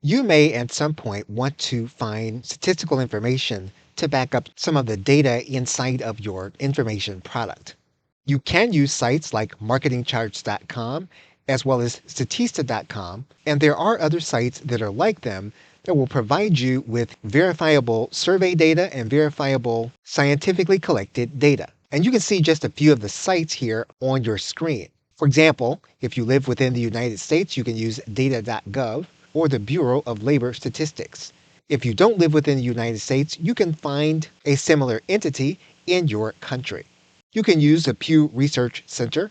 You may at some point want to find statistical information to back up some of the data inside of your information product. You can use sites like marketingcharts.com as well as statista.com, and there are other sites that are like them that will provide you with verifiable survey data and verifiable scientifically collected data. And you can see just a few of the sites here on your screen. For example, if you live within the United States, you can use data.gov or the Bureau of Labor Statistics. If you don't live within the United States, you can find a similar entity in your country. You can use the Pew Research Center,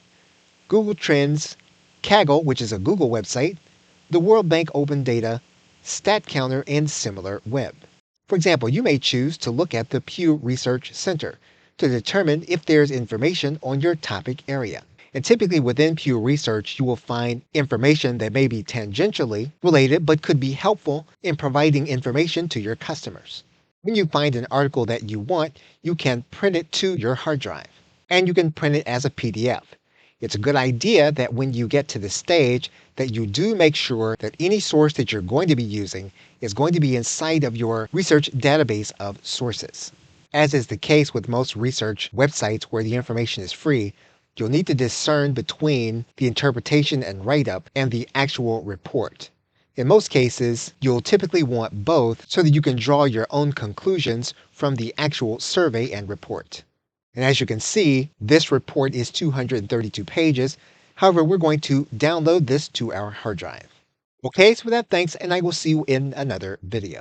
Google Trends, Kaggle, which is a Google website, the World Bank Open Data, StatCounter, and SimilarWeb. For example, you may choose to look at the Pew Research Center to determine if there's information on your topic area. And typically within Pew Research, you will find information that may be tangentially related but could be helpful in providing information to your customers. When you find an article that you want, you can print it to your hard drive, and you can print it as a PDF. It's a good idea that when you get to the stage that you do make sure that any source that you're going to be using is going to be inside of your research database of sources. As is the case with most research websites where the information is free, you'll need to discern between the interpretation and write-up and the actual report. In most cases, you'll typically want both so that you can draw your own conclusions from the actual survey and report. And as you can see, this report is 232 pages. However, we're going to download this to our hard drive. Okay, so with that, thanks, and I will see you in another video.